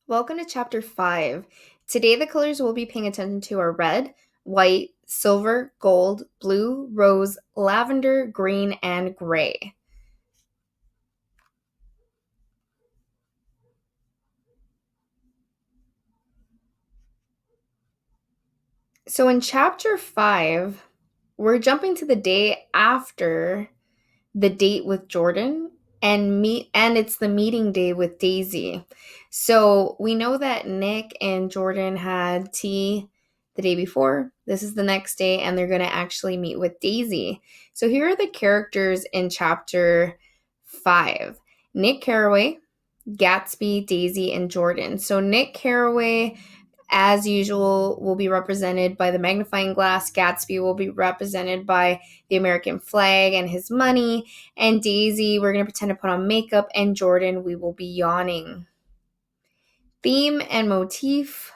Welcome to Chapter 5. Today, the colors we'll be paying attention to are red, white, silver, gold, blue, rose, lavender, green, and gray. So, in Chapter 5, we're jumping to the day after the date with Jordan and it's the meeting day with Daisy. So we know that Nick and Jordan had tea the day before. This is the next day and they're going to actually meet with Daisy. So here are the characters in chapter 5. Nick Carraway, Gatsby, Daisy, and Jordan. So Nick Carraway, as usual, will be represented by the magnifying glass. Gatsby will be represented by the American flag and his money. And Daisy, we're going to pretend to put on makeup. And Jordan, we will be yawning. Theme and motif.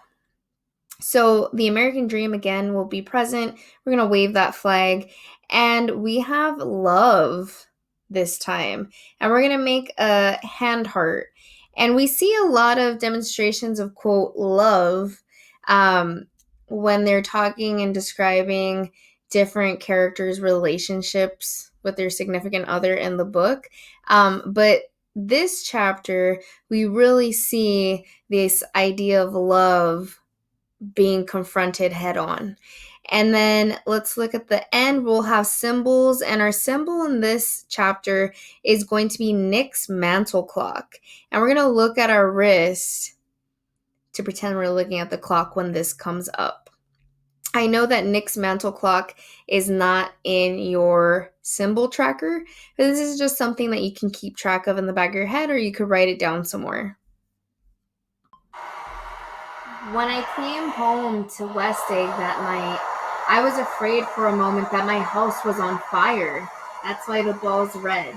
So the American dream again will be present. We're going to wave that flag. And we have love this time. And we're going to make a hand heart. And we see a lot of demonstrations of, quote, love when they're talking and describing different characters' relationships with their significant other in the book. But this chapter, we really see this idea of love being confronted head on. And then let's look at the end. We'll have symbols, and our symbol in this chapter is going to be Nick's mantle clock. And we're going to look at our wrist to pretend we're looking at the clock when this comes up. I know that Nick's mantle clock is not in your symbol tracker, but this is just something that you can keep track of in the back of your head, or you could write it down somewhere. When I came home to West Egg that night, I was afraid for a moment that my house was on fire. That's why the ball's red.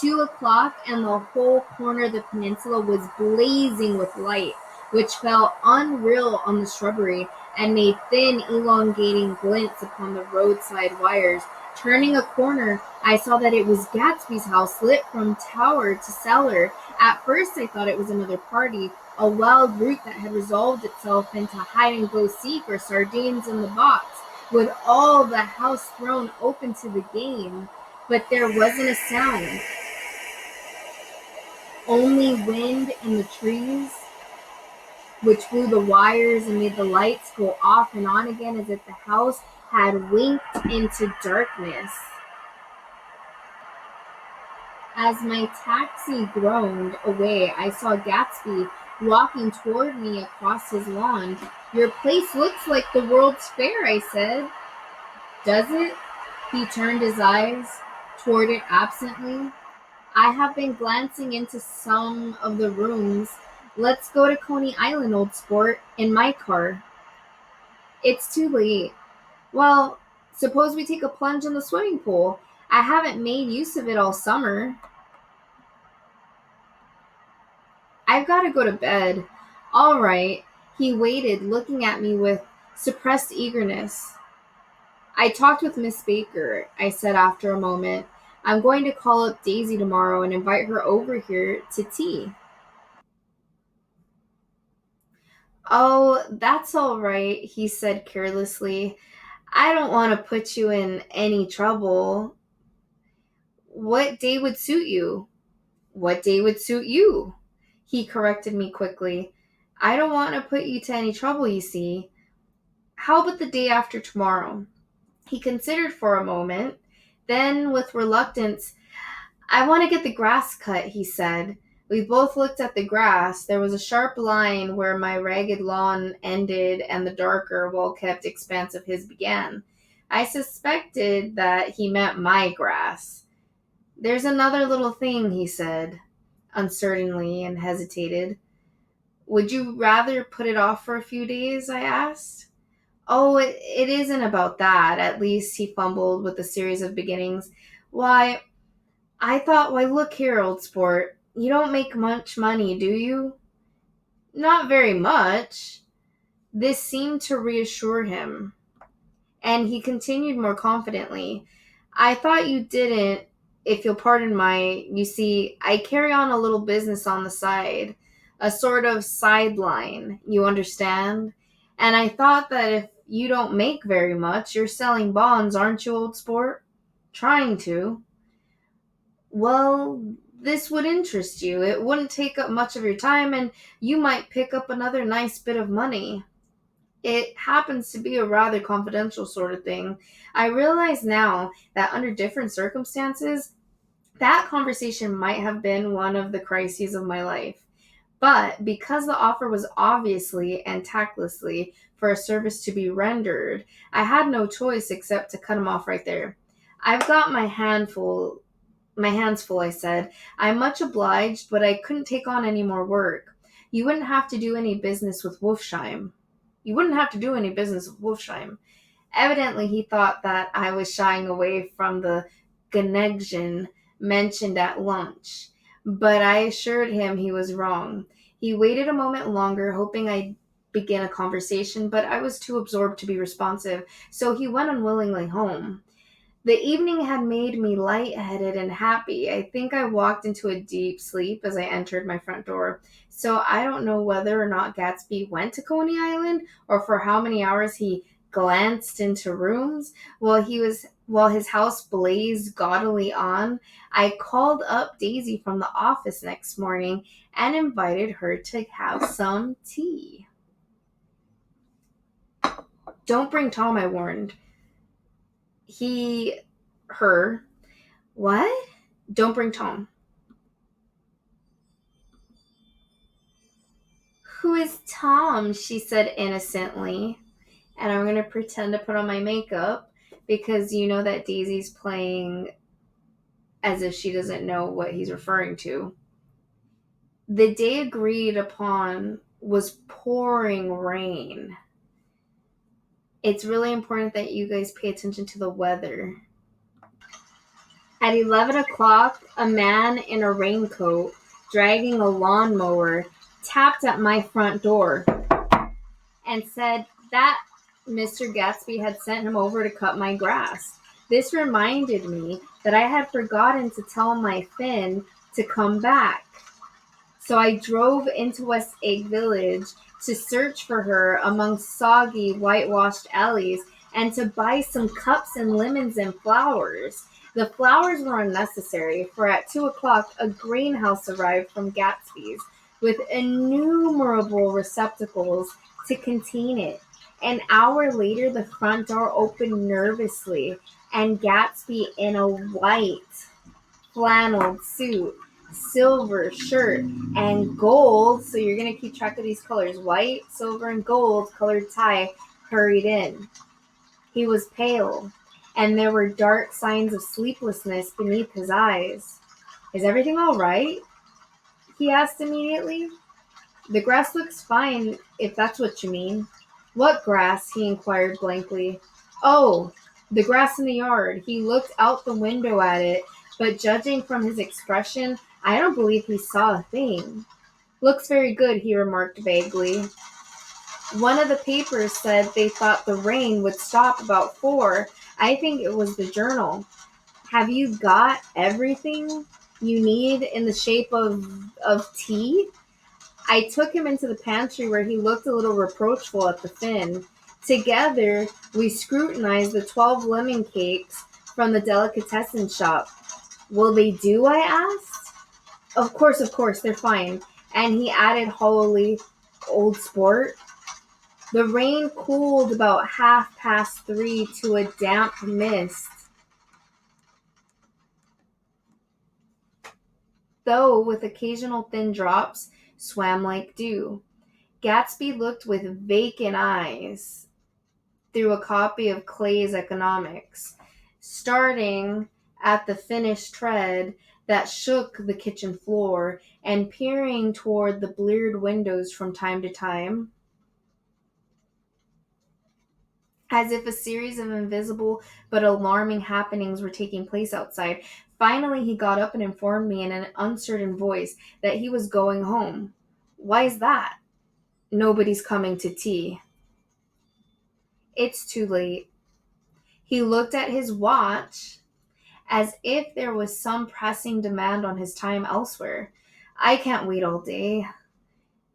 2 o'clock and the whole corner of the peninsula was blazing with light, which fell unreal on the shrubbery and made thin, elongating glints upon the roadside wires. Turning a corner, I saw that it was Gatsby's house, lit from tower to cellar. At first, I thought it was another party, a wild root that had resolved itself into hide-and-go-seek or sardines in the box, with all the house thrown open to the game. But there wasn't a sound. Only wind in the trees, which blew the wires and made the lights go off and on again as if the house had winked into darkness. As my taxi groaned away, I saw Gatsby walking toward me across his lawn. "Your place looks like the World's Fair," I said. "Does it?" He turned his eyes toward it absently. "I have been glancing into some of the rooms. Let's go to Coney Island, old sport, in my car." "It's too late." "Well, suppose we take a plunge in the swimming pool. I haven't made use of it all summer." "I've got to go to bed." "All right." He waited, looking at me with suppressed eagerness. "I talked with Miss Baker," I said after a moment. "I'm going to call up Daisy tomorrow and invite her over here to tea." "Oh, that's all right," he said carelessly. "I don't want to put you in any trouble. What day would suit you?" "What day would suit you?" He corrected me quickly. "I don't want to put you to any trouble, you see. How about the day after tomorrow?" He considered for a moment. Then, with reluctance, "I want to get the grass cut," he said. We both looked at the grass. There was a sharp line where my ragged lawn ended and the darker, well-kept expanse of his began. I suspected that he meant my grass. "There's another little thing," he said, uncertainly, and hesitated. "Would you rather put it off for a few days?" I asked. "Oh, it isn't about that. At least," he fumbled with a series of beginnings. Why, look here, old sport. You don't make much money, do you?" "Not very much." This seemed to reassure him, and he continued more confidently. "I thought you didn't, if you'll pardon you see, I carry on a little business on the side. a sort of sideline, you understand? And I thought that if you don't make very much, you're selling bonds, aren't you, old sport? Trying to. Well, this would interest you. It wouldn't take up much of your time, and you might pick up another nice bit of money. It happens to be a rather confidential sort of thing. I realize now that under different circumstances, that conversation might have been one of the crises of my life. But because the offer was obviously and tactlessly for a service to be rendered, I had no choice except to cut him off right there. I've got my hands full, I said. I'm much obliged, but I couldn't take on any more work. You wouldn't have to do any business with Wolfsheim. You wouldn't have to do any business with Wolfsheim. Evidently, he thought that I was shying away from the connection mentioned at lunch, but I assured him he was wrong. He waited a moment longer, hoping I'd begin a conversation, but I was too absorbed to be responsive, so he went unwillingly home. The evening had made me lightheaded and happy. I think I walked into a deep sleep as I entered my front door. So I don't know whether or not Gatsby went to Coney Island or for how many hours he glanced into rooms while his house blazed gaudily on. I called up Daisy from the office next morning and invited her to have some tea. Don't bring Tom, I warned. He, her, what? Don't bring Tom. Who is Tom? She said innocently. And I'm going to pretend to put on my makeup because you know that Daisy's playing as if she doesn't know what he's referring to. The day agreed upon was pouring rain. It's really important that you guys pay attention to the weather. At 11 o'clock, a man in a raincoat, dragging a lawnmower, tapped at my front door and said that Mr. Gatsby had sent him over to cut my grass. This reminded me that I had forgotten to tell my Finn to come back. So I drove into West Egg Village to search for her among soggy, whitewashed alleys and to buy some cups and lemons and flowers. The flowers were unnecessary, for at 2 o'clock a greenhouse arrived from Gatsby's with innumerable receptacles to contain it. An hour later, the front door opened nervously, and Gatsby in a white flannel suit, silver shirt, and gold, so you're going to keep track of these colors, white, silver, and gold colored tie, hurried in. He was pale, and there were dark signs of sleeplessness beneath his eyes. Is everything all right? He asked immediately. The grass looks fine, if that's what you mean. What grass? He inquired blankly. Oh, the grass in the yard. He looked out the window at it, but judging from his expression, I don't believe he saw a thing. Looks very good, he remarked vaguely. One of the papers said they thought the rain would stop about 4. I think it was the Journal. Have you got everything you need in the shape of tea? I took him into the pantry where he looked a little reproachful at the Finn. Together, we scrutinized the 12 lemon cakes from the delicatessen shop. Will they do? I asked. Of course, they're fine. And he added hollowly, old sport. The rain cooled about 3:30 to a damp mist, though with occasional thin drops, swam like dew. Gatsby looked with vacant eyes through a copy of Clay's Economics, starting at the finished tread that shook the kitchen floor and peering toward the bleared windows from time to time, as if a series of invisible but alarming happenings were taking place outside. Finally, he got up and informed me in an uncertain voice that he was going home. Why is that? Nobody's coming to tea. It's too late. He looked at his watch as if there was some pressing demand on his time elsewhere. I can't wait all day.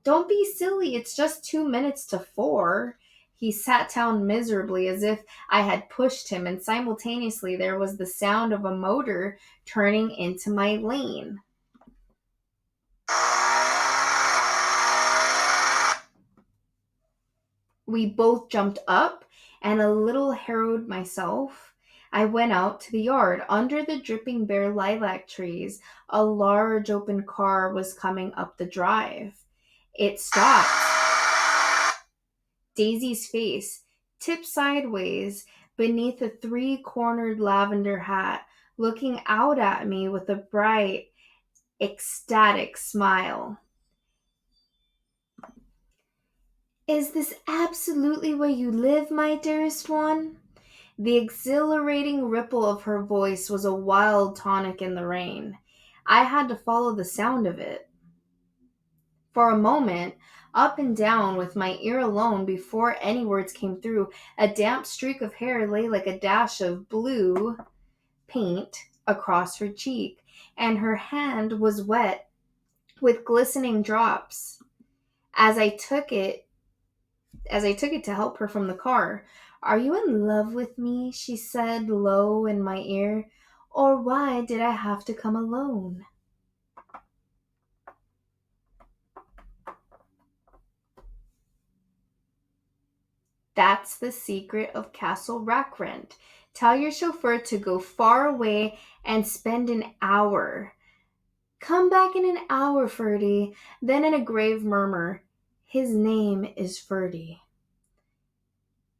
Don't be silly, it's just 2 minutes to 4. He sat down miserably as if I had pushed him, and simultaneously there was the sound of a motor turning into my lane. We both jumped up, and a little harrowed myself, I went out to the yard. Under the dripping bare lilac trees, a large open car was coming up the drive. It stopped. Daisy's face tipped sideways beneath a three-cornered lavender hat, looking out at me with a bright, ecstatic smile. Is this absolutely where you live, my dearest one? The exhilarating ripple of her voice was a wild tonic in the rain. I had to follow the sound of it. For a moment, up and down with my ear alone before any words came through, a damp streak of hair lay like a dash of blue paint across her cheek, and her hand was wet with glistening drops. As I took it, to help her from the car. Are you in love with me? She said low in my ear. Or why did I have to come alone? That's the secret of Castle Rackrent. Tell your chauffeur to go far away and spend an hour. Come back in an hour, Ferdy. Then in a grave murmur, his name is Ferdy.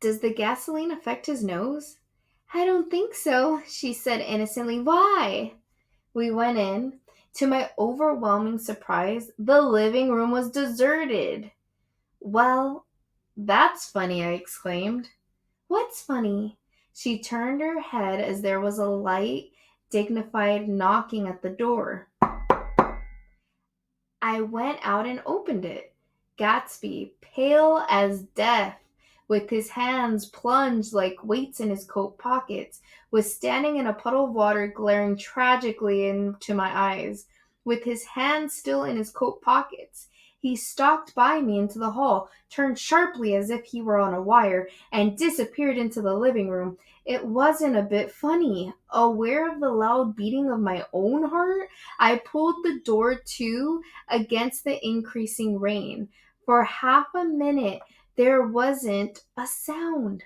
Does the gasoline affect his nose? I don't think so, she said innocently. Why? We went in. To my overwhelming surprise, the living room was deserted. Well, that's funny, I exclaimed. What's funny? She turned her head as there was a light, dignified knocking at the door. I went out and opened it. Gatsby, pale as death, with his hands plunged like weights in his coat pockets, was standing in a puddle of water, glaring tragically into my eyes. With his hands still in his coat pockets, he stalked by me into the hall, turned sharply as if he were on a wire, and disappeared into the living room. It wasn't a bit funny. Aware of the loud beating of my own heart, I pulled the door to against the increasing rain. For half a minute, there wasn't a sound.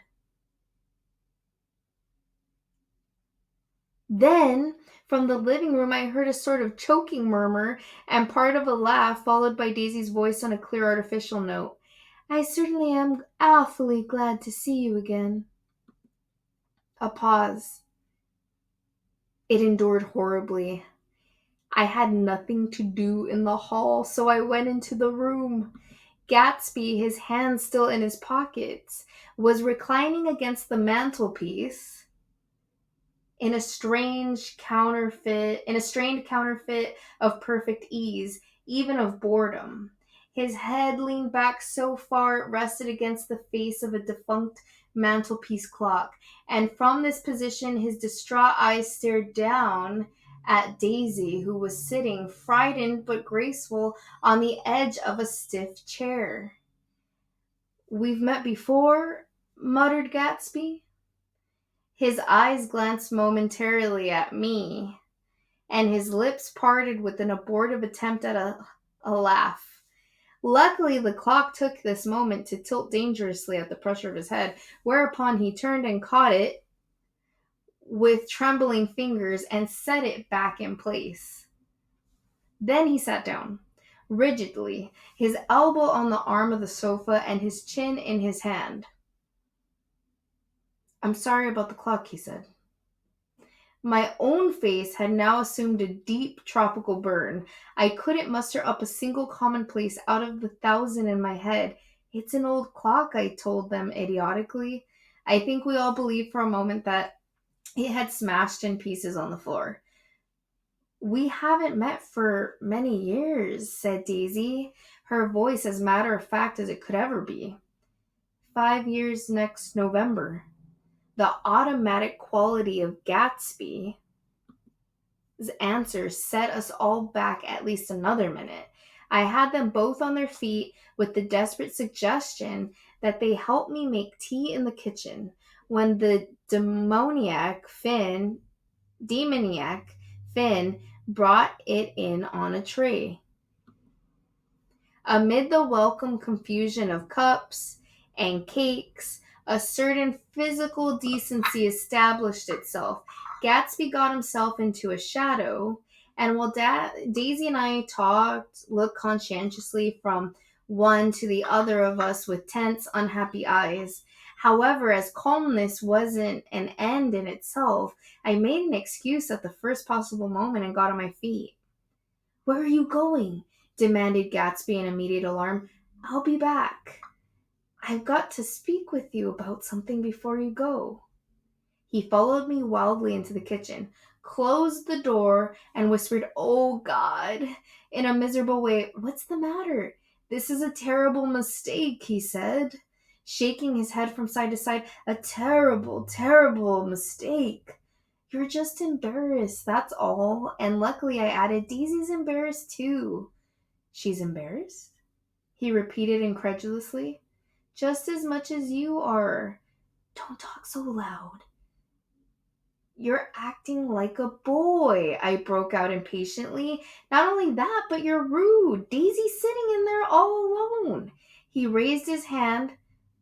Then, from the living room, I heard a sort of choking murmur and part of a laugh, followed by Daisy's voice on a clear artificial note. I certainly am awfully glad to see you again. A pause. It endured horribly. I had nothing to do in the hall, so I went into the room. Gatsby, his hands still in his pockets, was reclining against the mantelpiece in a strained counterfeit of perfect ease, even of boredom. His head leaned back so far it rested against the face of a defunct mantelpiece clock, and from this position his distraught eyes stared down at Daisy, who was sitting, frightened but graceful, on the edge of a stiff chair. We've met before, muttered Gatsby. His eyes glanced momentarily at me, and his lips parted with an abortive attempt at a laugh. Luckily, the clock took this moment to tilt dangerously at the pressure of his head, whereupon he turned and caught it with trembling fingers and set it back in place. Then he sat down, rigidly, his elbow on the arm of the sofa and his chin in his hand. I'm sorry about the clock, he said. My own face had now assumed a deep tropical burn. I couldn't muster up a single commonplace out of the thousand in my head. It's an old clock, I told them idiotically. I think we all believed for a moment that it had smashed in pieces on the floor. We haven't met for many years, said Daisy, her voice as matter of fact as it could ever be. 5 years next November. The automatic quality of Gatsby's answer set us all back at least another minute. I had them both on their feet with the desperate suggestion that they help me make tea in the kitchen when the demoniac Finn brought it in on a tray. Amid the welcome confusion of cups and cakes, a certain physical decency established itself. Gatsby got himself into a shadow, and while Daisy and I looked conscientiously from one to the other of us with tense, unhappy eyes. However, as calmness wasn't an end in itself, I made an excuse at the first possible moment and got on my feet. "Where are you going?" demanded Gatsby in immediate alarm. "I'll be back. I've got to speak with you about something before you go." He followed me wildly into the kitchen, closed the door, and whispered, "Oh God," in a miserable way. "What's the matter?" "This is a terrible mistake," he said, shaking his head from side to side. "A terrible, terrible mistake." "You're just embarrassed, that's all." And luckily, I added, "Daisy's embarrassed too." "She's embarrassed?" he repeated incredulously. "Just as much as you are." "Don't talk so loud." "You're acting like a boy," I broke out impatiently. "Not only that, but you're rude. Daisy's sitting in there all alone." He raised his hand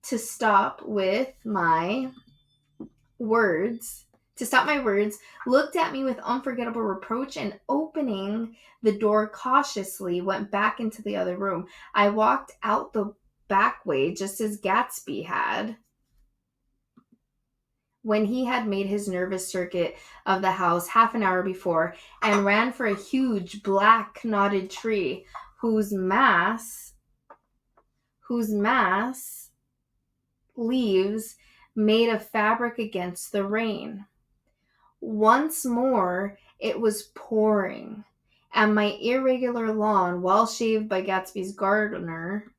to stop my words, looked at me with unforgettable reproach, and opening the door cautiously, went back into the other room. I walked out the back way just as Gatsby had when he had made his nervous circuit of the house half an hour before, and ran for a huge black knotted tree whose mass leaves made of fabric against the rain. Once more it was pouring, and my irregular lawn, well shaved by Gatsby's gardener,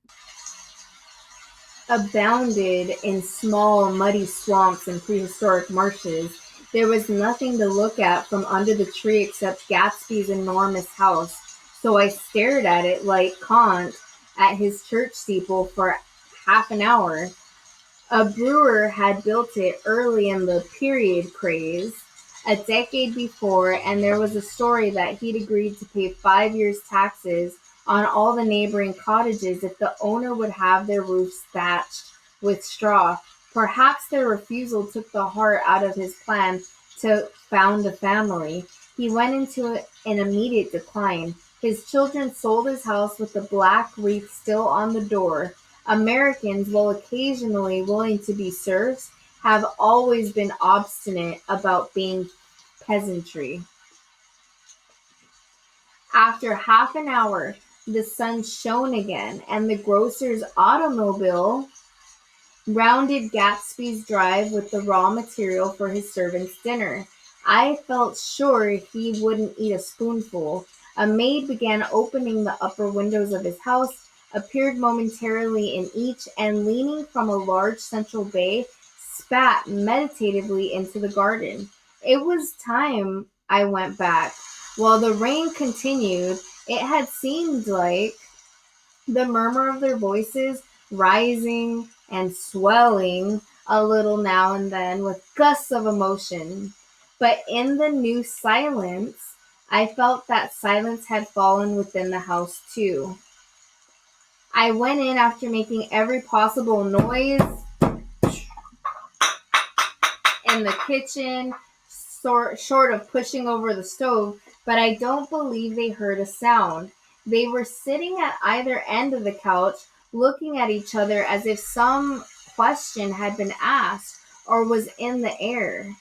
abounded in small muddy swamps and prehistoric marshes. There was nothing to look at from under the tree except Gatsby's enormous house, so I stared at it like Kant at his church steeple for half an hour. A brewer had built it early in the period craze, a decade before, and there was a story that he'd agreed to pay 5 years' taxes on all the neighboring cottages if the owner would have their roofs thatched with straw. Perhaps their refusal took the heart out of his plan to found a family. He went into an immediate decline. His children sold his house with the black wreath still on the door. Americans, while occasionally willing to be serfs, have always been obstinate about being peasantry. After half an hour, the sun shone again, and the grocer's automobile rounded Gatsby's drive with the raw material for his servant's dinner. I felt sure he wouldn't eat a spoonful. A maid began opening the upper windows of his house, appeared momentarily in each, and leaning from a large central bay, spat meditatively into the garden. It was time I went back. While the rain continued, it had seemed like the murmur of their voices rising and swelling a little now and then with gusts of emotion. But in the new silence, I felt that silence had fallen within the house too. I went in after making every possible noise in the kitchen, short of pushing over the stove, but I don't believe they heard a sound. They were sitting at either end of the couch, looking at each other as if some question had been asked or was in the air,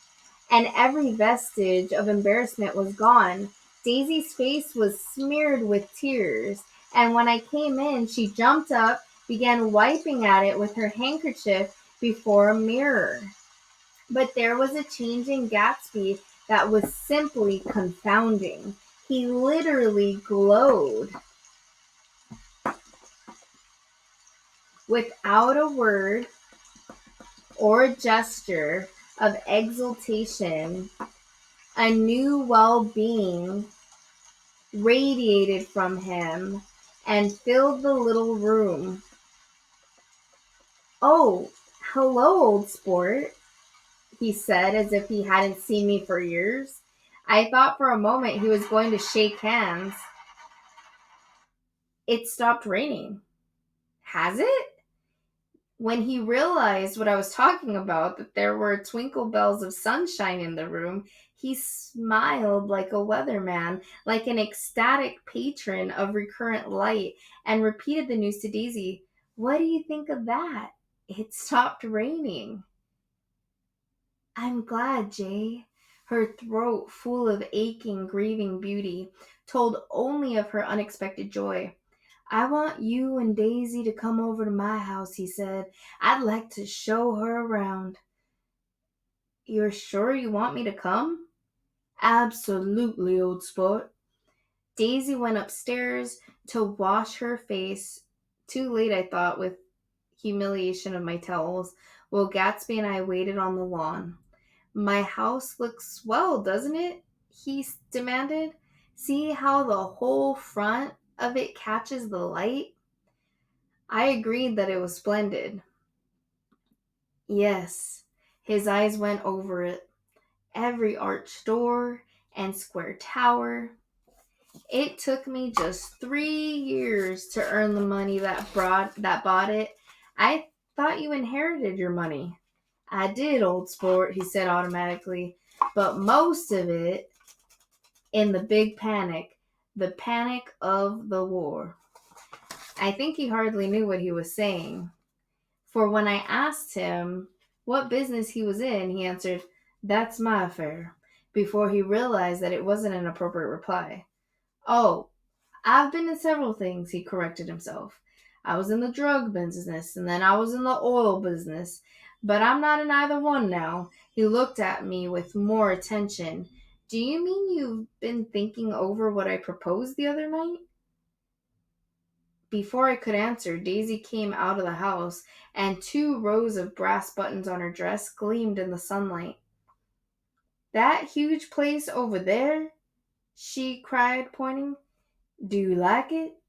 and every vestige of embarrassment was gone. Daisy's face was smeared with tears, and when I came in, she jumped up, began wiping at it with her handkerchief before a mirror. But there was a change in Gatsby that was simply confounding. He literally glowed. Without a word or gesture of exultation, a new well-being radiated from him, and filled the little room. "Oh, hello, old sport," he said as if he hadn't seen me for years. I thought for a moment he was going to shake hands. It stopped raining. Has it? When he realized what I was talking about, that there were twinkle bells of sunshine in the room, he smiled like a weatherman, like an ecstatic patron of recurrent light, and repeated the news to Daisy. "What do you think of that? It stopped raining." "I'm glad, Jay." Her throat, full of aching, grieving beauty, told only of her unexpected joy. "I want you and Daisy to come over to my house," he said. "I'd like to show her around." "You're sure you want me to come?" "Absolutely, old sport." Daisy went upstairs to wash her face. Too late, I thought, with humiliation of my towels, while Gatsby and I waited on the lawn. "My house looks swell, doesn't it?" he demanded. "See how the whole front of it catches the light?" I agreed that it was splendid. Yes, his eyes went over it. Every arched door and square tower. "It took me just 3 years to earn the money that bought it. I thought you inherited your money." "I did, old sport," he said automatically, "but most of it in the big panic, the panic of the war." I think he hardly knew what he was saying. For when I asked him what business he was in, he answered, "That's my affair," before he realized that it wasn't an appropriate reply. "Oh, I've been in several things," he corrected himself. "I was in the drug business, and then I was in the oil business, but I'm not in either one now." He looked at me with more attention. "Do you mean you've been thinking over what I proposed the other night?" Before I could answer, Daisy came out of the house, and 2 rows of brass buttons on her dress gleamed in the sunlight. "That huge place over there?" she cried, pointing. "Do you like it?"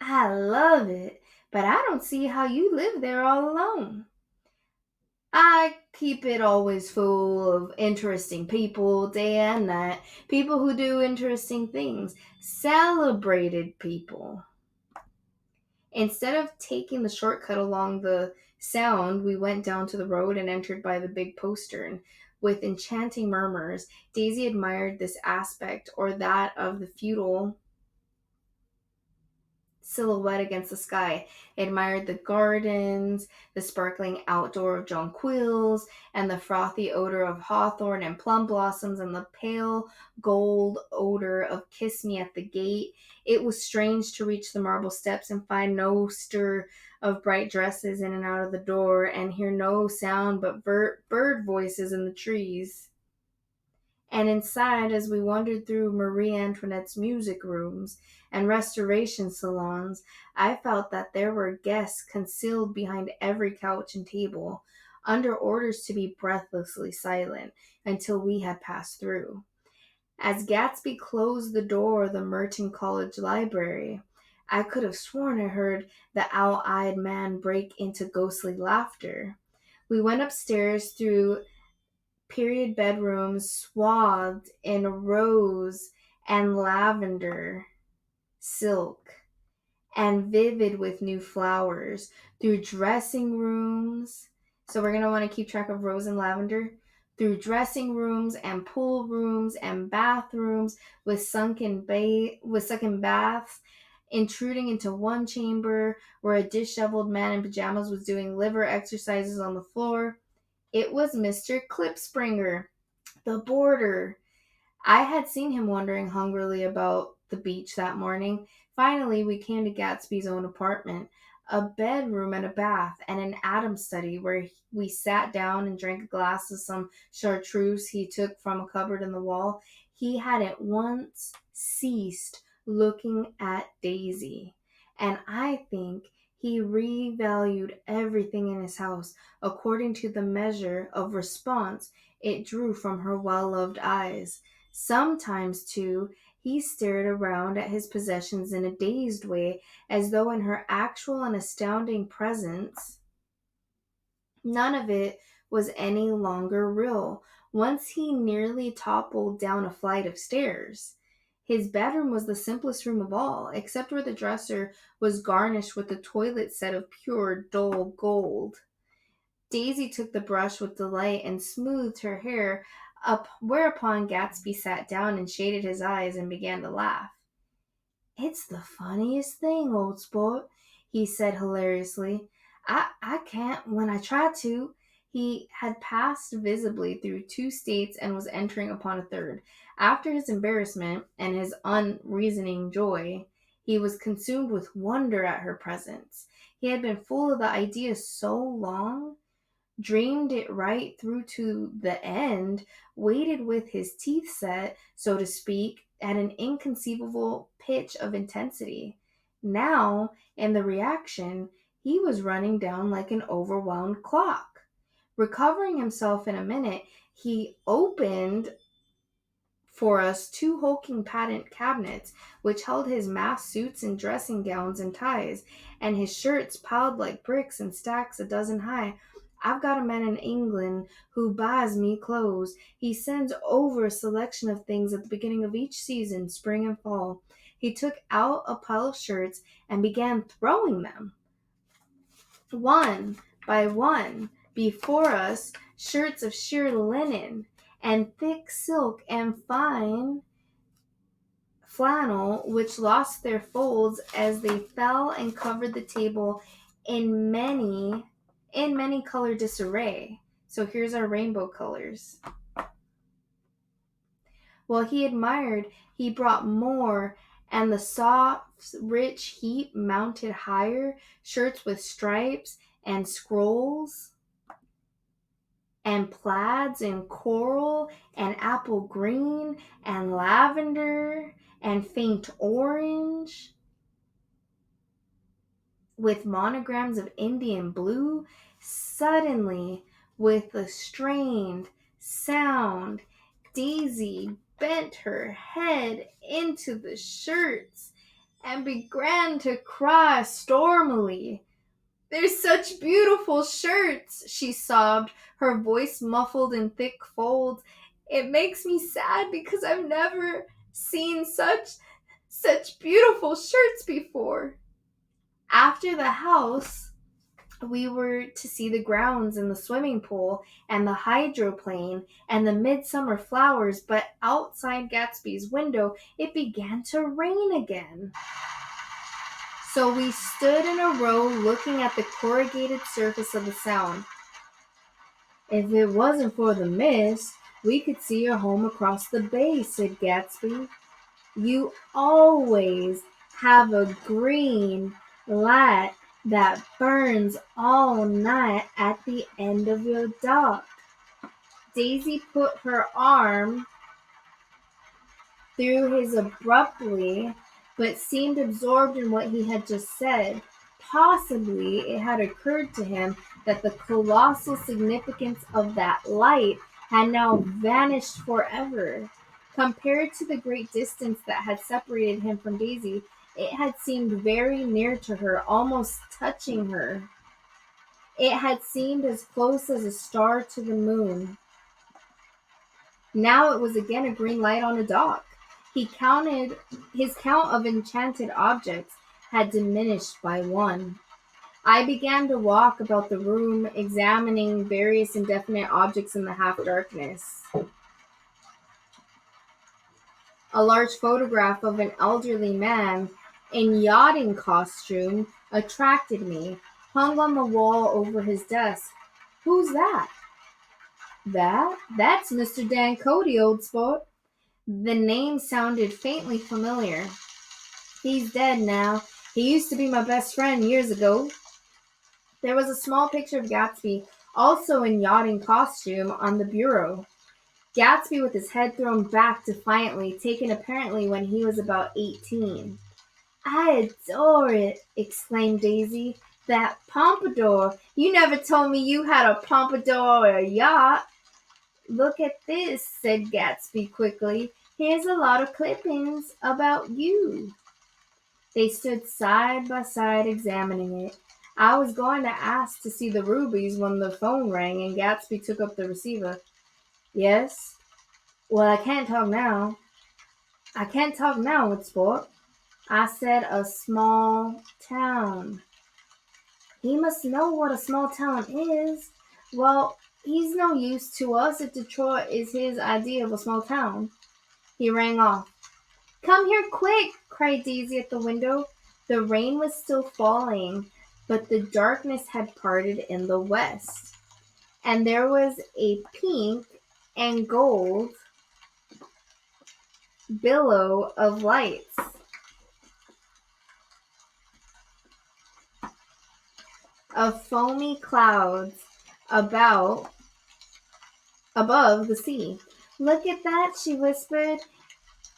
"I love it, but I don't see how you live there all alone." "I keep it always full of interesting people, day and night. People who do interesting things. Celebrated people." Instead of taking the shortcut along the Sound, we went down to the road and entered by the big postern. With enchanting murmurs, Daisy admired this aspect or that of the feudal silhouette against the sky, admired the gardens, the sparkling outdoor of jonquils, and the frothy odor of hawthorn and plum blossoms, and the pale gold odor of kiss me at the gate. It was strange to reach the marble steps and find no stir of bright dresses in and out of the door, and hear no sound but bird voices in the trees. And inside, as we wandered through Marie Antoinette's music rooms and restoration salons, I felt that there were guests concealed behind every couch and table, under orders to be breathlessly silent until we had passed through. As Gatsby closed the door of the Merton College library, I could have sworn I heard the owl-eyed man break into ghostly laughter. We went upstairs through period bedrooms swathed in rose and lavender silk and vivid with new flowers, through dressing rooms. So we're going to want to keep track of rose and lavender. Through dressing rooms and pool rooms and bathrooms with sunken baths, intruding into one chamber where a disheveled man in pajamas was doing liver exercises on the floor. It was Mr. Klipspringer, the boarder. I had seen him wandering hungrily about the beach that morning. Finally, we came to Gatsby's own apartment, a bedroom and a bath, and an Adam study where we sat down and drank a glass of some chartreuse he took from a cupboard in the wall. He hadn't once ceased looking at Daisy, and I think he revalued everything in his house according to the measure of response it drew from her well-loved eyes. Sometimes, too, He stared around at his possessions in a dazed way, as though in her actual and astounding presence, none of it was any longer real. Once he nearly toppled down a flight of stairs. His bedroom was the simplest room of all, except where the dresser was garnished with a toilet set of pure, dull gold. Daisy took the brush with delight and smoothed her hair, up whereupon Gatsby sat down and shaded his eyes and began to laugh. "It's the funniest thing, old sport," he said hilariously. I can't when I try to." He had passed visibly through 2 states and was entering upon a third. After his embarrassment and his unreasoning joy, he was consumed with wonder at her presence. He had been full of the idea so long, dreamed it right through to the end, waited with his teeth set, so to speak, at an inconceivable pitch of intensity. Now, in the reaction, he was running down like an overwhelmed clock. Recovering himself in a minute, he opened for us 2 hulking patent cabinets, which held his mass suits and dressing gowns and ties, and his shirts piled like bricks in stacks a dozen high. "I've got a man in England who buys me clothes. He sends over a selection of things at the beginning of each season, spring and fall." He took out a pile of shirts and began throwing them, one by one, before us, shirts of sheer linen and thick silk and fine flannel, which lost their folds as they fell and covered the table in many color disarray. So here's our rainbow colors. While he admired, he brought more, and the soft, rich heap mounted higher, shirts with stripes and scrolls and plaids and coral and apple green and lavender and faint orange with monograms of Indian blue. Suddenly, with a strained sound, Daisy bent her head into the shirts and began to cry stormily. "They're such beautiful shirts," she sobbed, her voice muffled in thick folds. "It makes me sad because I've never seen such beautiful shirts before." After the house, we were to see the grounds and the swimming pool and the hydroplane and the midsummer flowers, but outside Gatsby's window it began to rain again. So we stood in a row looking at the corrugated surface of the Sound. "If it wasn't for the mist, we could see your home across the bay," said Gatsby. "You always have a green light that burns all night at the end of your dock." Daisy put her arm through his abruptly, but seemed absorbed in what he had just said. Possibly it had occurred to him that the colossal significance of that light had now vanished forever. Compared to the great distance that had separated him from Daisy, it had seemed very near to her, almost touching her. It had seemed as close as a star to the moon. Now it was again a green light on a dock. His count of enchanted objects had diminished by 1. I began to walk about the room, examining various indefinite objects in the half-darkness. A large photograph of an elderly man in yachting costume attracted me, hung on the wall over his desk. "Who's that?" That's Mr. Dan Cody, old sport." The name sounded faintly familiar. "He's dead now. He used to be my best friend years ago." There was a small picture of Gatsby, also in yachting costume, on the bureau. Gatsby with his head thrown back defiantly, taken apparently when he was about 18. "I adore it," exclaimed Daisy. "That pompadour! You never told me you had a pompadour or a yacht." "Look at this," said Gatsby quickly. Here's a lot of clippings about you. They stood side by side examining it. I was going to ask to see the rubies when the phone rang and Gatsby took up the receiver. Yes? Well, I can't talk now. I can't talk now, with sport. I said a small town. He must know what a small town is. Well, he's no use to us if Detroit is his idea of a small town. He rang off. Come here quick, cried Daisy at the window. The rain was still falling, but the darkness had parted in the west, and there was a pink and gold billow of lights, of foamy clouds about above the sea. Look at that, she whispered,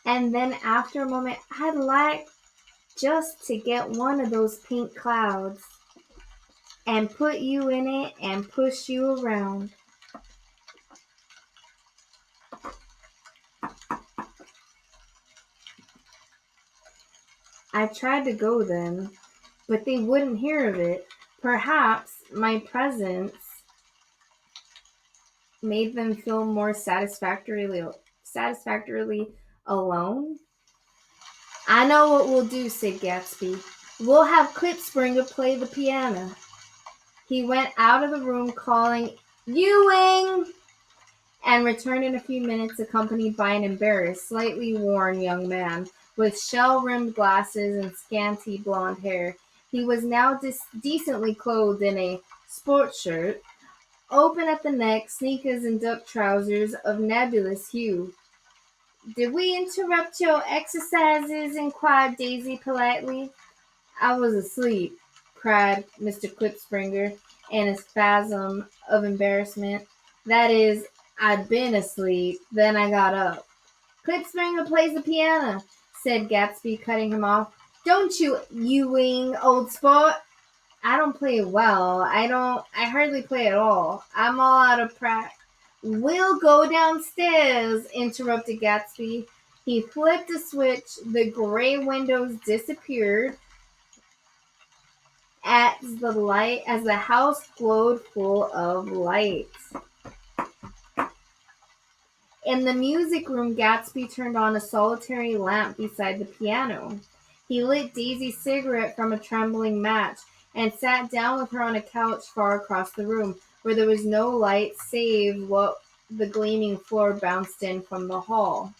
and then after a moment, I'd like just to get one of those pink clouds and put you in it and push you around. I tried to go then, but they wouldn't hear of it. Perhaps my presence made them feel more satisfactorily alone. I know what we'll do, said Gatsby. We'll have Klipspringer play the piano. He went out of the room calling, Ewing! And returned in a few minutes accompanied by an embarrassed, slightly worn young man with shell-rimmed glasses and scanty blonde hair. He was now decently clothed in a sports shirt, open at the neck, sneakers and duck trousers of nebulous hue. Did we interrupt your exercises? Inquired Daisy politely. I was asleep, cried Mr. Klipspringer in a spasm of embarrassment. That is, I'd been asleep, then I got up. Klipspringer plays the piano, said Gatsby, cutting him off. Don't you, Ewing, old sport? I don't play well. I hardly play at all. I'm all out of practice. We'll go downstairs, interrupted Gatsby. He flipped a switch. The gray windows disappeared as the house glowed full of lights. In the music room, Gatsby turned on a solitary lamp beside the piano. He lit Daisy's cigarette from a trembling match and sat down with her on a couch far across the room, where there was no light save what the gleaming floor bounced in from the hall.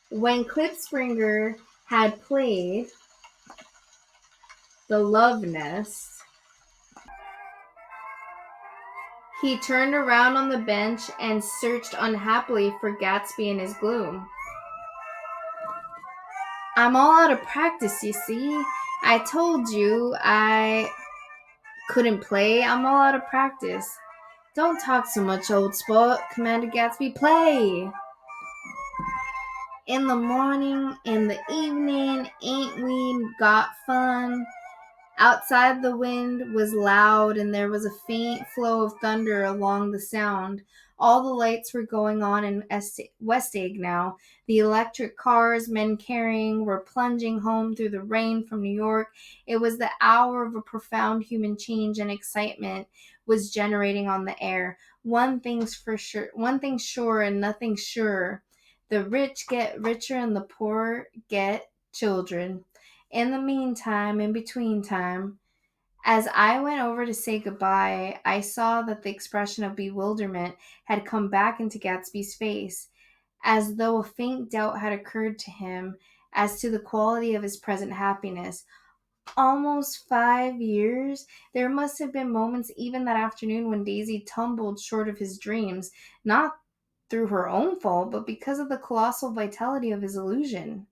When Klipspringer had played the Love Nest, he turned around on the bench and searched unhappily for Gatsby in his gloom. I'm all out of practice, you see. I told you I couldn't play. I'm all out of practice. Don't talk so much, old sport, commanded Gatsby. Play! In the morning, in the evening, ain't we got fun? Outside the wind was loud and there was a faint flow of thunder along the sound. All the lights were going on in West Egg now. The electric cars men carrying were plunging home through the rain from New York. It was the hour of a profound human change, and excitement was generating on the air. One thing sure and nothing sure. The rich get richer and the poor get children. In the meantime, in between time, as I went over to say goodbye, I saw that the expression of bewilderment had come back into Gatsby's face, as though a faint doubt had occurred to him as to the quality of his present happiness. Almost 5 years? There must have been moments even that afternoon when Daisy tumbled short of his dreams, not through her own fault, but because of the colossal vitality of his illusion.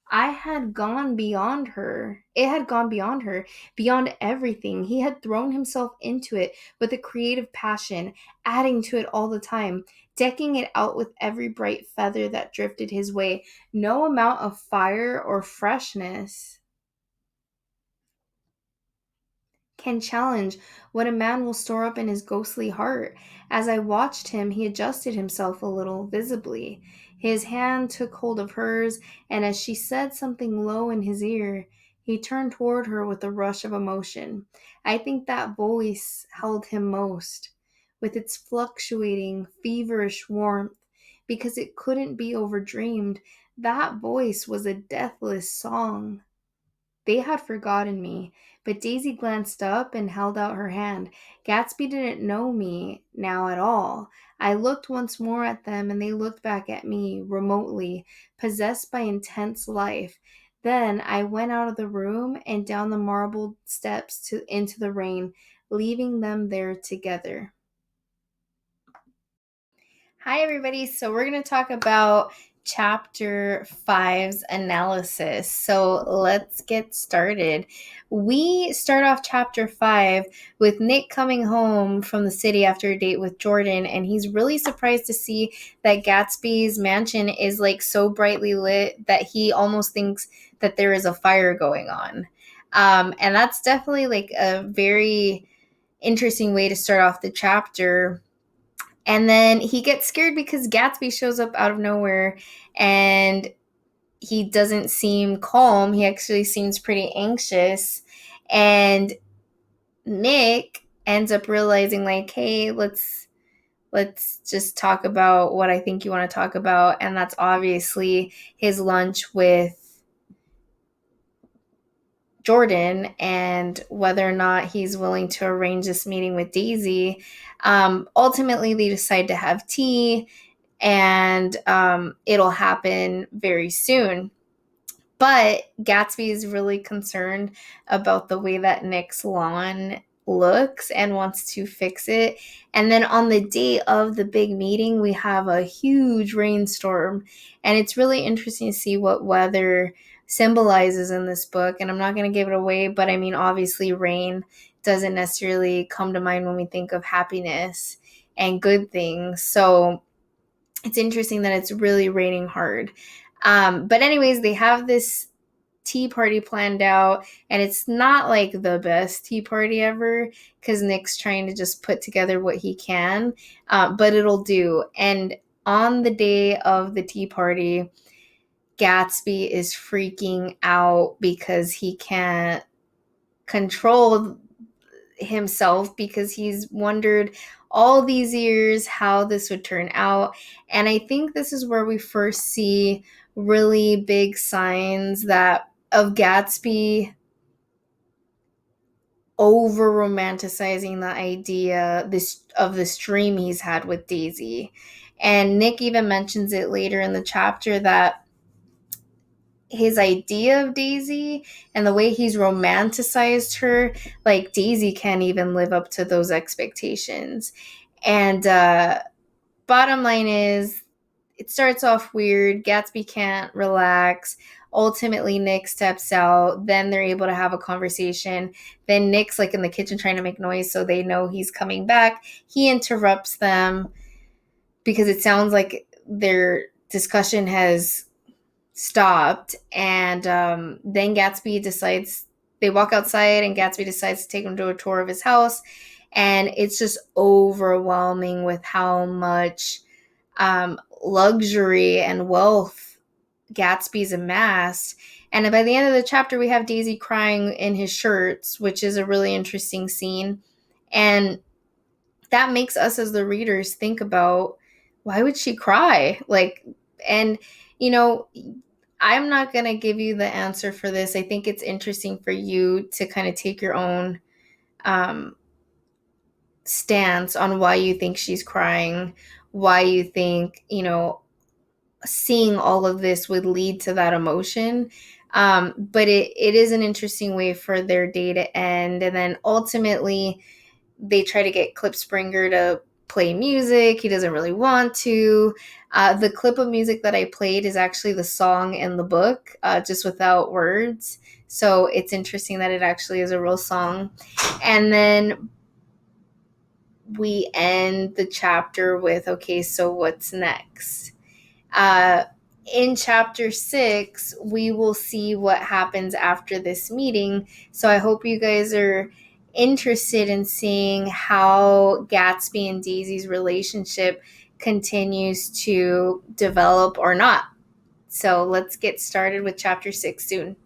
I had gone beyond her. It had gone beyond her, beyond everything. He had thrown himself into it with a creative passion, adding to it all the time, decking it out with every bright feather that drifted his way. No amount of fire or freshness can challenge what a man will store up in his ghostly heart. As I watched him, he adjusted himself a little, visibly. His hand took hold of hers, and as she said something low in his ear, he turned toward her with a rush of emotion. I think that voice held him most, with its fluctuating, feverish warmth, because it couldn't be overdreamed. That voice was a deathless song. They had forgotten me, but Daisy glanced up and held out her hand. Gatsby didn't know me now at all. I looked once more at them, and they looked back at me, remotely, possessed by intense life. Then I went out of the room and down the marble steps into the rain, leaving them there together. Hi, everybody. So, we're going to talk about chapter five's analysis. So, let's get started. We start off chapter five with Nick coming home from the city after a date with Jordan, and he's really surprised to see that Gatsby's mansion is like so brightly lit that he almost thinks that there is a fire going on. And that's definitely like a very interesting way to start off the chapter. And then he gets scared because Gatsby shows up out of nowhere, and he doesn't seem calm. He actually seems pretty anxious. And Nick ends up realizing, like, hey, let's just talk about what I think you want to talk about. And that's obviously his lunch with Jordan and whether or not he's willing to arrange this meeting with Daisy. Ultimately, they decide to have tea, and it'll happen very soon. But Gatsby is really concerned about the way that Nick's lawn looks and wants to fix it. And then on the day of the big meeting, we have a huge rainstorm. And it's really interesting to see what weather symbolizes in this book. And I'm not going to give it away, but I mean, obviously, rain doesn't necessarily come to mind when we think of happiness and good things. So it's interesting that it's really raining hard. But anyways, they have this tea party planned out, and it's not like the best tea party ever because Nick's trying to just put together what he can, but it'll do. And on the day of the tea party, Gatsby is freaking out because he can't control himself, because he's wondered all these years how this would turn out. And I think this is where we first see really big signs that of Gatsby over romanticizing the idea of this dream he's had with Daisy. And Nick even mentions it later in the chapter that his idea of Daisy and the way he's romanticized her, like Daisy can't even live up to those expectations. And bottom line is, it starts off weird. Gatsby can't relax. Ultimately, Nick steps out. Then they're able to have a conversation. Then Nick's like in the kitchen trying to make noise so they know he's coming back. He interrupts them because it sounds like their discussion has stopped. And then Gatsby decides, they walk outside, and Gatsby decides to take him to a tour of his house. And it's just overwhelming with how much luxury and wealth Gatsby's amassed. And by the end of the chapter, we have Daisy crying in his shirts, which is a really interesting scene. And that makes us as the readers think about, why would she cry? Like, and, you know, I'm not going to give you the answer for this. I think it's interesting for you to kind of take your own stance on why you think she's crying, why you think, seeing all of this would lead to that emotion. But it is an interesting way for their day to end. And then ultimately, they try to get Klipspringer to play music. He doesn't really want to. The clip of music that I played is actually the song in the book, just without words. So it's interesting that it actually is a real song. And then we end the chapter with, okay, so what's next? In chapter 6, we will see what happens after this meeting. So I hope you guys are interested in seeing how Gatsby and Daisy's relationship continues to develop or not. So let's get started with chapter 6 soon.